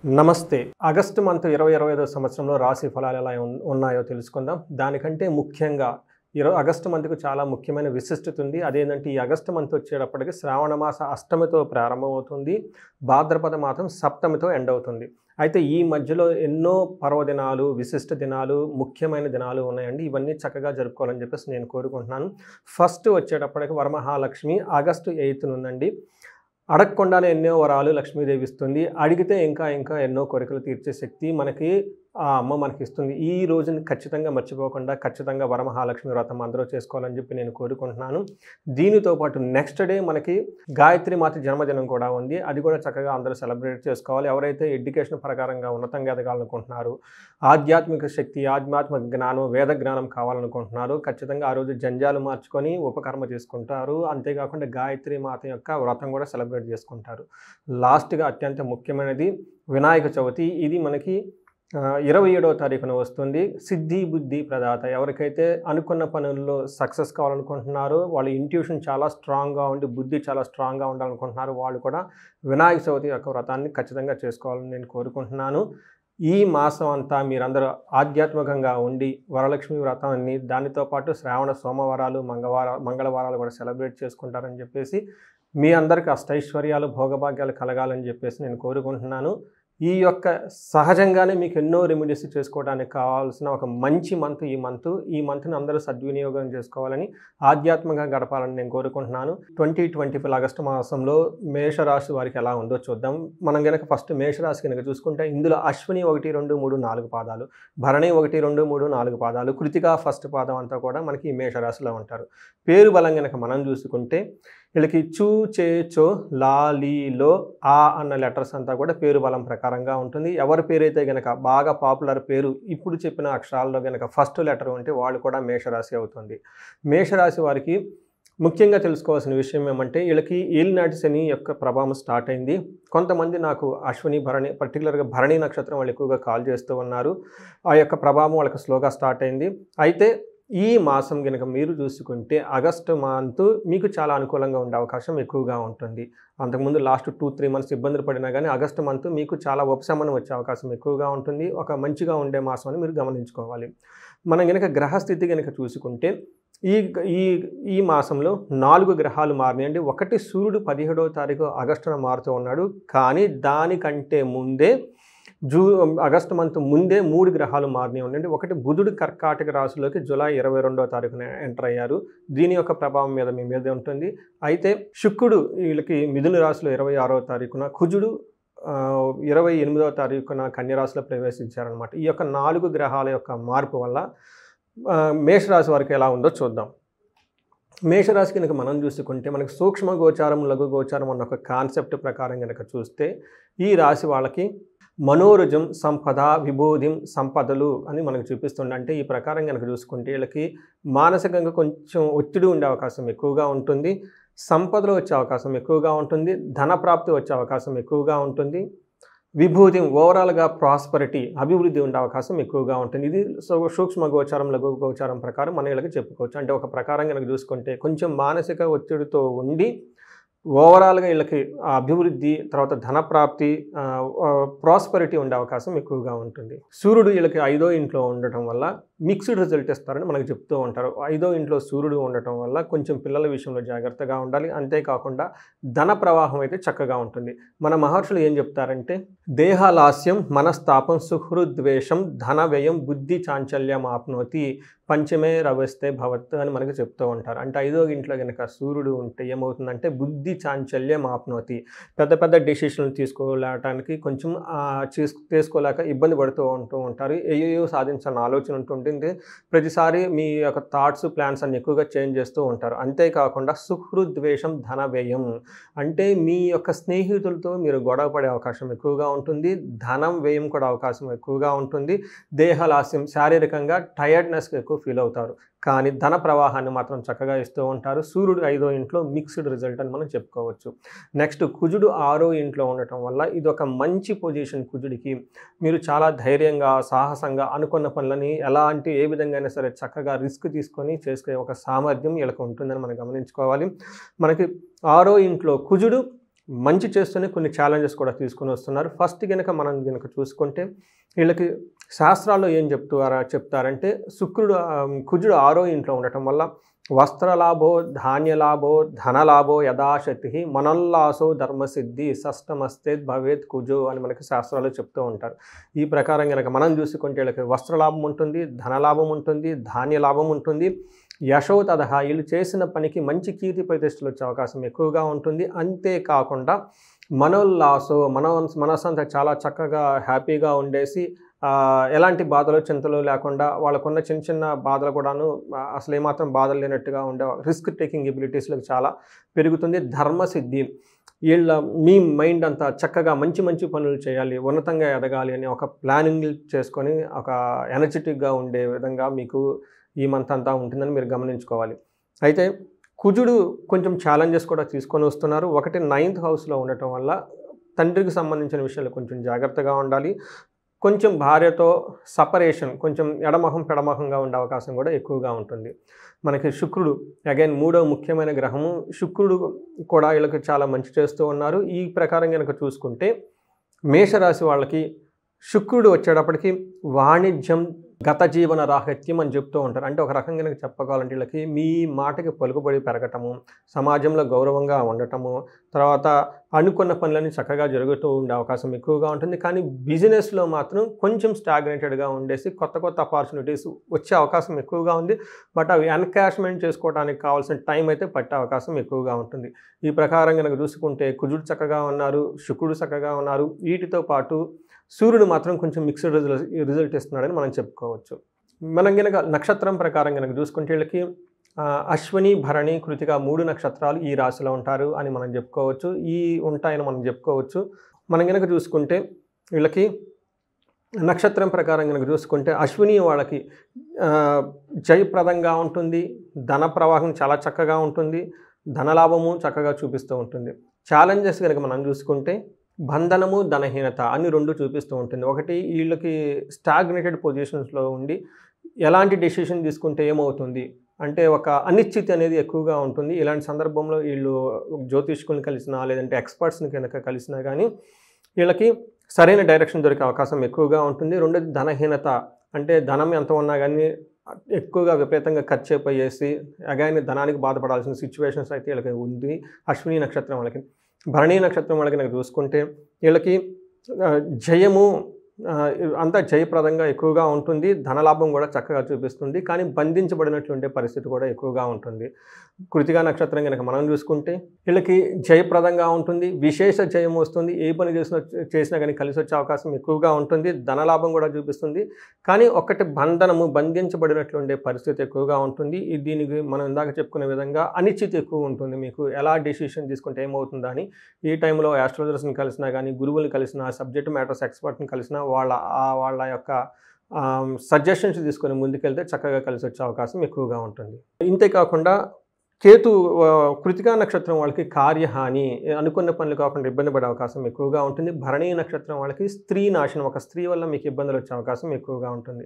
నమస్తే. August month 2025 సంవత్సరంలో రాశి ఫలాలు ఎలా ఉన్నాయో తెలుసుకుందాం. దానికంటే ముఖ్యంగా ఆగస్టు మంత్‌కు చాలా ముఖ్యమైన విశిష్టత ఉంది. అదేంటంటే ఈ ఆగస్టు మంత్ వచ్చేటప్పటికి శ్రావణ మాస అష్టమితో ప్రారంభమవుతుంది. భాద్రపద మాసం సప్తమితో ఎండ్ అవుతుంది. అయితే ఈ మధ్యలో ఎన్నో పర్వదినాలు, విశిష్ట దినాలు, ముఖ్యమైన దినాలు ఉన్నాయండి. ఇవన్నీ చక్కగా జరుపుకోవాలని చెప్పేసి నేను కోరుకుంటున్నాను. ఫస్ట్ వచ్చేటప్పటికి వరమహాలక్ష్మి ఆగస్టు 8 ఉందండి. అడగకుండానే ఎన్నో వరాలు లక్ష్మీదేవి ఇస్తుంది. అడిగితే ఇంకా ఎన్నో కోరికలు తీర్చే శక్తి మనకి ఆ అమ్మ మనకిస్తుంది. ఈ రోజుని ఖచ్చితంగా మర్చిపోకుండా ఖచ్చితంగా వరమహాలక్ష్మి వ్రతం అందరూ చేసుకోవాలని చెప్పి నేను కోరుకుంటున్నాను. దీనితో పాటు నెక్స్ట్ డే మనకి గాయత్రి మాత జన్మదినం కూడా ఉంది. అది కూడా చక్కగా అందరూ సెలబ్రేట్ చేసుకోవాలి. ఎవరైతే ఎడ్యుకేషన్ ప్రకారంగా ఉన్నతంగా ఎదగాలనుకుంటున్నారో, ఆధ్యాత్మిక శక్తి, ఆధ్యాత్మిక జ్ఞానం, వేద జ్ఞానం కావాలనుకుంటున్నారో ఖచ్చితంగా ఆ రోజు జంజాలు మార్చుకొని ఉపకర్మ చేసుకుంటారు. అంతేకాకుండా గాయత్రి మాత యొక్క వ్రతం కూడా సెలబ్రేట్ చేసుకుంటారు. లాస్ట్‌గా అత్యంత ముఖ్యమైనది వినాయక చవితి. ఇది మనకి 27వ తారీఖున వస్తుంది. సిద్ధి బుద్ధి ప్రదాత. ఎవరికైతే అనుకున్న పనుల్లో సక్సెస్ కావాలనుకుంటున్నారో, వాళ్ళ ఇంట్యూషన్ చాలా స్ట్రాంగ్‌గా ఉండి, బుద్ధి చాలా స్ట్రాంగ్‌గా ఉండాలనుకుంటున్నారో వాళ్ళు కూడా వినాయక చవితి యొక్క వ్రతాన్ని ఖచ్చితంగా చేసుకోవాలని నేను కోరుకుంటున్నాను. ఈ మాసం అంతా మీరందరూ ఆధ్యాత్మికంగా ఉండి వరలక్ష్మి వ్రతాన్ని, దానితో పాటు శ్రావణ సోమవారాలు, మంగళవారాలు కూడా సెలబ్రేట్ చేసుకుంటారని చెప్పేసి, మీ అందరికీ అష్టైశ్వర్యాలు, భోగభాగ్యాలు కలగాలని చెప్పేసి నేను కోరుకుంటున్నాను. ఈ యొక్క సహజంగానే మీకు ఎన్నో రెమెడీస్ చేసుకోవడానికి కావాల్సిన ఒక మంచి మంత్ ఈ మంత్ని అందరూ సద్వినియోగం చేసుకోవాలని, ఆధ్యాత్మికంగా గడపాలని నేను కోరుకుంటున్నాను. 2025 ఆగస్టు మాసంలో మేషరాశి వారికి ఎలా ఉందో చూద్దాం. మనం గనక ఫస్ట్ మేషరాశి కనుక చూసుకుంటే ఇందులో అశ్విని 1, 2, 3, 4 పాదాలు, భరణి 1, 2, 3, 4 పాదాలు, కృతిక ఫస్ట్ పాదం అంతా కూడా మనకి ఈ మేషరాశిలో ఉంటారు. పేరు బలం కనుక మనం చూసుకుంటే వీళ్ళకి చూ, చే, చో, లా, లీ, లో, ఆ అన్న లెటర్స్ అంతా కూడా పేరు బలం ప్రకారంగా ఉంటుంది. ఎవరి పేరైతే గనక బాగా పాపులర్ పేరు ఇప్పుడు చెప్పిన అక్షరాల్లో గనక ఫస్ట్ లెటర్ ఉంటే వాళ్ళు కూడా మేషరాశి అవుతుంది. మేషరాశి వారికి ముఖ్యంగా తెలుసుకోవాల్సిన విషయం ఏమంటే, వీళ్ళకి ఏలినాటి శని యొక్క ప్రభావం స్టార్ట్ అయింది. కొంతమంది నాకు అశ్విని, భరణి, పర్టికులర్గా భరణి నక్షత్రం వాళ్ళు ఎక్కువగా కాల్ చేస్తూ ఉన్నారు. ఆ యొక్క ప్రభావం వాళ్ళకి స్లోగా స్టార్ట్ అయింది. అయితే ఈ మాసం కనుక మీరు చూసుకుంటే ఆగస్టు మంత్ మీకు చాలా అనుకూలంగా ఉండే అవకాశం ఎక్కువగా ఉంటుంది. అంతకుముందు లాస్ట్ 2-3 మంత్స్ ఇబ్బందులు పడినా కానీ ఆగస్టు మంత్ మీకు చాలా ఉపశమనం వచ్చే అవకాశం ఎక్కువగా ఉంటుంది. ఒక మంచిగా ఉండే మాసం అని మీరు గమనించుకోవాలి. మనం కనుక గ్రహస్థితి కనుక చూసుకుంటే ఈ ఈ ఈ మాసంలో 4 గ్రహాలు మారినాయండి. ఒకటి సూర్యుడు 17వ తారీఖు ఆగస్టున మారుతూ ఉన్నాడు. కానీ దానికంటే ముందే ఆగస్టు మంత్ ముందే 3 గ్రహాలు మారినాయి ఉండండి. ఒకటి బుధుడు కర్కాటక రాశిలోకి జూలై 22వ తారీఖున ఎంటర్ అయ్యారు. దీని యొక్క ప్రభావం మీ మీద ఉంటుంది. అయితే శుక్రుడు వీళ్ళకి మిథున రాశిలో 26వ తారీఖున, కుజుడు 28వ తారీఖున కన్యరాశిలో ప్రవేశించారనమాట. ఈ యొక్క 4 గ్రహాల యొక్క మార్పు వల్ల మేషరాశి వారికి ఎలా ఉందో చూద్దాం. మేషరాశి కనుక మనం చూసుకుంటే మనకు సూక్ష్మ గోచారం, లఘు గోచారం అన్న ఒక కాన్సెప్ట్ ప్రకారం కనుక చూస్తే ఈ రాశి వాళ్ళకి మనోరజం, సంపద, విభూతిం, సంపదలు అని మనకు చూపిస్తుంది. అంటే ఈ ప్రకారం కనుక చూసుకుంటే వీళ్ళకి మానసికంగా కొంచెం ఒత్తిడి ఉండే అవకాశం ఎక్కువగా ఉంటుంది. సంపదలు వచ్చే అవకాశం ఎక్కువగా ఉంటుంది. ధన ప్రాప్తి వచ్చే అవకాశం ఎక్కువగా ఉంటుంది. విభూతి ఓవరాల్గా ప్రాస్పరిటీ, అభివృద్ధి ఉండే అవకాశం ఎక్కువగా ఉంటుంది. ఇది సూక్ష్మ గోచారం, లఘు గోచారం ప్రకారం మన వీళ్ళకి చెప్పుకోవచ్చు. అంటే ఒక ప్రకారం కనుక చూసుకుంటే కొంచెం మానసిక ఒత్తిడితో ఉండి ఓవరాల్గా వీళ్ళకి అభివృద్ధి, తర్వాత ధన ప్రాప్తి, ప్రాస్పరిటీ ఉండే అవకాశం ఎక్కువగా ఉంటుంది. సూర్యుడు వీళ్ళకి 5వ ఇంట్లో ఉండటం వల్ల మిక్స్డ్ రిజల్ట్ ఇస్తారని మనకు చెప్తూ ఉంటారు. 5వ ఇంట్లో సూర్యుడు ఉండటం వల్ల కొంచెం పిల్లల విషయంలో జాగ్రత్తగా ఉండాలి. అంతేకాకుండా ధన ప్రవాహం అయితే చక్కగా ఉంటుంది. మన మహర్షులు ఏం చెప్తారంటే, దేహలాస్యం, మనస్తాపం, సుహృద్వేషం, ధన వ్యయం, బుద్ధి చాంచల్యం ఆప్నోతి, పంచమే రవస్తే భవత్ అని మనకు చెప్తూ ఉంటారు. అంటే 5వ ఇంట్లో కనుక సూర్యుడు ఉంటే ఏమవుతుందంటే బుద్ధి చాంచల్యం ఆప్నోతి, పెద్ద డెసిషన్లు తీసుకోవడానికి కొంచెం తీసుకోలేక ఇబ్బంది పడుతూ ఉంటారు. ఏయో సాధించాలని ఆలోచన ఉంటుంటుంది. ప్రతిసారి మీ యొక్క థాట్స్, ప్లాన్స్ అన్ని ఎక్కువగా చేంజ్ చేస్తూ ఉంటారు. అంతేకాకుండా సుహృద్వేషం, ధన వ్యయం అంటే మీ యొక్క స్నేహితులతో మీరు గొడవ పడే అవకాశం ఎక్కువగా ఉంటుంది. ధనం వ్యయం కూడా అవకాశం ఎక్కువగా ఉంటుంది. దేహలాస్యం, శారీరకంగా టైర్డ్నెస్గా ఎక్కువ ఫీల్ అవుతారు. కానీ ధన ప్రవాహాన్ని మాత్రం చక్కగా ఇస్తూ ఉంటారు. సూర్యుడు 5వ ఇంట్లో మిక్స్డ్ రిజల్ట్ అని మనం చెప్పుకోవచ్చు. నెక్స్ట్ కుజుడు 6వ ఇంట్లో ఉండటం వల్ల ఇది ఒక మంచి పొజిషన్. కుజుడికి మీరు చాలా ధైర్యంగా, సాహసంగా అనుకున్న పనులని ఏ విధంగా అయినా సరే చక్కగా రిస్క్ తీసుకొని చేసుకునే ఒక సామర్థ్యం వీళ్ళకి ఉంటుందని మనం గమనించుకోవాలి. మనకి 6వ ఇంట్లో కుజుడు మంచి చేస్తూనే కొన్ని ఛాలెంజెస్ కూడా తీసుకొని వస్తున్నారు. ఫస్ట్ గనక మనం గనక చూసుకుంటే వీళ్ళకి శాస్త్రాల్లో ఏం చెప్తారంటే కుజుడు 6వ ఇంట్లో ఉండటం వల్ల వస్త్రలాభో, ధాన్యలాభో, ధనలాభో యథాశక్తి మనల్లాసో ధర్మసిద్ధి షష్టమస్తేత్ భవేత్ కుజో అని మనకి శాస్త్రాలు చెప్తూ ఉంటారు. ఈ ప్రకారం కనుక మనం చూసుకుంటే వీళ్ళకి వస్త్రలాభం ఉంటుంది, ధనలాభం ఉంటుంది, ధాన్యలాభం ఉంటుంది, యశో తదహ వీళ్ళు చేసిన పనికి మంచి కీర్తి ప్రతిష్టలు వచ్చే అవకాశం ఎక్కువగా ఉంటుంది. అంతేకాకుండా మనోల్లాసో మనసు అంతా చాలా చక్కగా హ్యాపీగా ఉండేసి ఎలాంటి బాధలు చింతలు లేకుండా వాళ్ళకున్న చిన్న చిన్న బాధలు కూడాను అసలు ఏమాత్రం బాధలు లేనట్టుగా ఉండే రిస్క్ టేకింగ్ ఎబిలిటీస్లకు చాలా పెరుగుతుంది. ధర్మసిద్ధి మీ మైండ్ అంతా చక్కగా మంచి పనులు చేయాలి, ఉన్నతంగా ఎదగాలి అని ఒక ప్లానింగ్ చేసుకొని ఒక ఎనర్జెటిక్గా ఉండే విధంగా మీకు ఈ మంత్ అంతా ఉంటుందని మీరు గమనించుకోవాలి. అయితే కుజుడు కొంచెం ఛాలెంజెస్ కూడా తీసుకొని వస్తున్నారు. ఒకటి 9th హౌస్లో ఉండటం వల్ల తండ్రికి సంబంధించిన విషయాలు కొంచెం జాగ్రత్తగా ఉండాలి. కొంచెం భార్యతో సపరేషన్, కొంచెం ఎడమొహం పెడమొహంగా ఉండే అవకాశం కూడా ఎక్కువగా ఉంటుంది. మనకి శుక్రుడు అగైన్ 3వ ముఖ్యమైన గ్రహము శుక్రుడు కూడా వీళ్ళకి చాలా మంచి చేస్తూ ఉన్నారు. ఈ ప్రకారం కనుక చూసుకుంటే మేషరాశి వాళ్ళకి శుక్రుడు వచ్చేటప్పటికి వాణిజ్యం, గత జీవన రాహిత్యం అని చెప్తూ ఉంటారు. అంటే ఒక రకంగా కనుక చెప్పగలంటే వీళ్ళకి మీ మాటకి పలుకుబడి పెరగటము, సమాజంలో గౌరవంగా ఉండటము, తర్వాత అనుకున్న పనులన్నీ చక్కగా జరుగుతూ ఉండే అవకాశం ఎక్కువగా ఉంటుంది. కానీ బిజినెస్లో మాత్రం కొంచెం స్టాగ్నేటెడ్గా ఉండేసి కొత్త ఆపర్చునిటీస్ వచ్చే అవకాశం ఎక్కువగా ఉంది. బట్ అవి ఎన్కాష్మెంట్ చేసుకోవడానికి కావాల్సిన టైం అయితే పట్టే అవకాశం ఎక్కువగా ఉంటుంది. ఈ ప్రకారం కనుక చూసుకుంటే కుజుడు చక్కగా ఉన్నారు, శుక్రుడు చక్కగా ఉన్నారు. వీటితో పాటు సూర్యుడు మాత్రం కొంచెం మిక్స్డ్ రిజల్ట్ ఇస్తున్నాడని మనం చెప్పుకోవచ్చు. మనం కనుక నక్షత్రం ప్రకారం కనుక చూసుకుంటే వీళ్ళకి అశ్విని, భరణి, కృతిక 3 నక్షత్రాలు ఈ రాశిలో ఉంటారు అని మనం చెప్పుకోవచ్చు. ఉంటాయని మనం చెప్పుకోవచ్చు. మనం కనుక చూసుకుంటే వీళ్ళకి నక్షత్రం ప్రకారం కనుక చూసుకుంటే అశ్విని వాళ్ళకి జయప్రదంగా ఉంటుంది, ధన ప్రవాహం చాలా చక్కగా ఉంటుంది, ధనలాభము చక్కగా చూపిస్తూ ఉంటుంది. ఛాలెంజెస్ కనుక మనం చూసుకుంటే బంధనము, ధనహీనత అన్ని 2 చూపిస్తూ ఉంటుంది. ఒకటి వీళ్ళకి స్టాగ్నేటెడ్ పొజిషన్స్లో ఉండి ఎలాంటి డెసిషన్ తీసుకుంటే ఏమవుతుంది అంటే ఒక అనిశ్చితి అనేది ఎక్కువగా ఉంటుంది. ఇలాంటి సందర్భంలో వీళ్ళు జ్యోతిష్కుల్ని కలిసినా లేదంటే ఎక్స్పర్ట్స్ని కనుక కలిసినా కానీ వీళ్ళకి సరైన డైరెక్షన్ దొరికే అవకాశం ఎక్కువగా ఉంటుంది. రెండోది ధనహీనత, అంటే ధనం ఎంత ఉన్నా కానీ ఎక్కువగా విపరీతంగా ఖర్చు అయిపోయేసి అగైన్ ధనానికి బాధపడాల్సిన సిచ్యువేషన్స్ అయితే వీళ్ళకి ఉంది. అశ్విని నక్షత్రం వాళ్ళకి. భరణీ నక్షత్రం వాళ్ళకి నాకు చూసుకుంటే వీళ్ళకి జయము అంతా జయప్రదంగా ఎక్కువగా ఉంటుంది, ధనలాభం కూడా చక్కగా చూపిస్తుంది. కానీ బంధించబడినట్లుండే పరిస్థితి కూడా ఎక్కువగా ఉంటుంది. కృతికా నక్షత్రం కనుక మనం చూసుకుంటే వీళ్ళకి జయప్రదంగా ఉంటుంది, విశేష జయం వస్తుంది, ఏ పని చేసినా కానీ కలిసి వచ్చే అవకాశం ఎక్కువగా ఉంటుంది, ధనలాభం కూడా చూపిస్తుంది. కానీ ఒకటి బంధించబడినట్లుండే పరిస్థితి ఎక్కువగా ఉంటుంది. దీనికి మనం ఇందాక చెప్పుకునే విధంగా అనిశ్చితి ఎక్కువ ఉంటుంది. మీకు ఎలా డెసిషన్ తీసుకుంటే ఏమవుతుందా అని ఈ టైంలో ఆస్ట్రాలజర్స్ని కలిసినా కానీ, గురువుని కలిసినా, సబ్జెక్ట్ మ్యాటర్స్ ఎక్స్పర్ట్ని కలిసినా వాళ్ళ యొక్క సజెషన్స్ తీసుకొని ముందుకెళ్తే చక్కగా కలిసి వచ్చే అవకాశం ఎక్కువగా ఉంటుంది. ఇంతేకాకుండా కేతు కృతికా నక్షత్రం వాళ్ళకి కార్యహాని, అనుకున్న పనులు కాకుండా ఇబ్బంది పడే అవకాశం ఎక్కువగా ఉంటుంది. భరణీ నక్షత్రం వాళ్ళకి స్త్రీ నాశనం, ఒక స్త్రీ వల్ల మీకు ఇబ్బందులు వచ్చే అవకాశం ఎక్కువగా ఉంటుంది.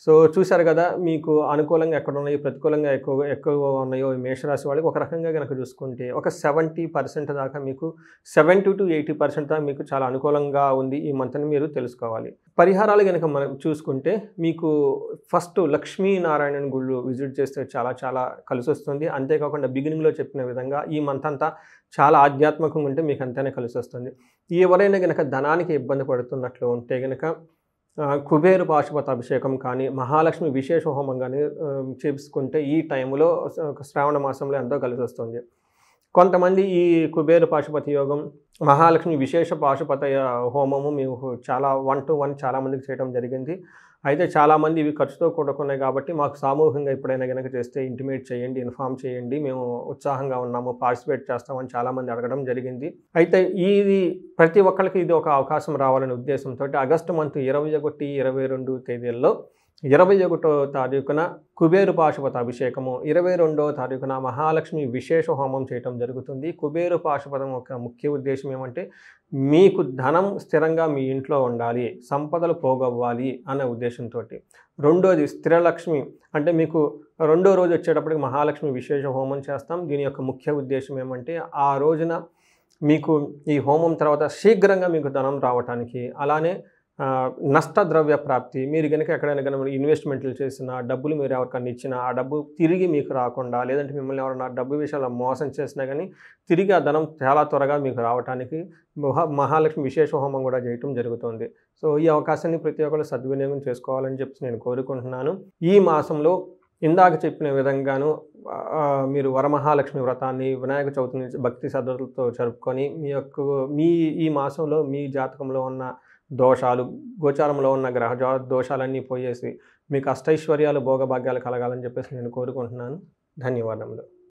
సో చూశారు కదా, మీకు అనుకూలంగా ఎక్కడ ఉన్నాయో, ప్రతికూలంగా ఎక్కువగా ఉన్నాయో ఈ మేషరాశి వాళ్ళకి ఒక రకంగా కనుక చూసుకుంటే ఒక 70% దాకా మీకు 70 to 80% దాకా మీకు చాలా అనుకూలంగా ఉంది ఈ మంత్ని మీరు తెలుసుకోవాలి. పరిహారాలు కనుక మనం చూసుకుంటే మీకు ఫస్ట్ లక్ష్మీనారాయణ గుళ్ళు విజిట్ చేస్తే చాలా కలిసి వస్తుంది. అంతేకాకుండా బిగినింగ్లో చెప్పిన విధంగా ఈ మంత్ అంతా చాలా ఆధ్యాత్మికంగా ఉంటే మీకు అంతనే కలిసి వస్తుంది. ఎవరైనా కనుక ధనానికి ఇబ్బంది పడుతున్నట్లు ఉంటే కనుక కుబేరు పాశుపత అభిషేకం కానీ, మహాలక్ష్మి విశేష హోమం కానీ చేసుకుంటే ఈ టైంలో శ్రావణ మాసంలో ఎంతో కలిసి వస్తుంది. కొంతమంది ఈ కుబేరు పాశుపతి యోగం, మహాలక్ష్మి విశేష పాశుపత హోమము మేము 1 to 1 చాలామందికి చేయడం జరిగింది. అయితే చాలామంది ఇవి ఖర్చుతో కూడుకున్నాయి కాబట్టి మాకు సామూహికంగా ఎప్పుడైనా కనుక చేస్తే ఇంటిమేట్ చేయండి, ఇన్ఫామ్ చేయండి, మేము ఉత్సాహంగా ఉన్నాము, పార్టిసిపేట్ చేస్తామని చాలామంది అడగడం జరిగింది. అయితే ఇది ప్రతి ఒక్కరికి ఇది ఒక అవకాశం రావాలనే ఉద్దేశంతో ఆగస్టు మంత్ 21, 22 తేదీల్లో 21వ తారీఖున కుబేరు పాశుపత అభిషేకము, 22వ తారీఖున మహాలక్ష్మి విశేష హోమం చేయటం జరుగుతుంది. కుబేరు పాశుపతం యొక్క ముఖ్య ఉద్దేశం ఏమంటే మీకు ధనం స్థిరంగా మీ ఇంట్లో ఉండాలి, సంపదలు పోగవ్వాలి అనే ఉద్దేశంతో. రెండోది స్థిరలక్ష్మి, అంటే మీకు రెండో రోజు వచ్చేటప్పటికి మహాలక్ష్మి విశేష హోమం చేస్తాం. దీని యొక్క ముఖ్య ఉద్దేశం ఏమంటే ఆ రోజున మీకు ఈ హోమం తర్వాత శీఘ్రంగా మీకు ధనం రావటానికి, అలానే నష్టద్రవ్య ప్రాప్తి, మీరు గనుక ఎక్కడైనా గనుక ఇన్వెస్ట్‌మెంట్లు చేసినా, డబ్బులు మీరు ఎవరికన్నా ఇచ్చినా, ఆ డబ్బు తిరిగి మీకు రాకుండా, లేదంటే మిమ్మల్ని ఎవరైనా డబ్బు విషయంలో మోసం చేసినా గానీ, తిరిగి ఆ ధనం చాలా త్వరగా మీకు రావటానికి మహాలక్ష్మి విశేష హోమం గూడా జేయటం జరుగుతుంది. సో, ఈ అవకాశాన్ని ప్రతి ఒక్కళ్ళు సద్వినియోగం చేసుకోవాలని చెప్పేసి నేను కోరుకుంటున్నాను. ఈ మాసంలో ఇందాక చెప్పిన విధంగాను మీరు వరమహాలక్ష్మి వ్రతాన్ని వినాయక చవితిని భక్తి శ్రద్ధలతో జరుపుకొని, మీ ఈ మాసంలో మీ జాతకంలో ఉన్న దోషాలు, గోచారంలో ఉన్న గ్రహ దోషాలన్నీ పోయేసి మీకు అష్టైశ్వర్యాలు, భోగభాగ్యాలు కలగాలని చెప్పేసి నేను కోరుకుంటున్నాను. ధన్యవాదములు.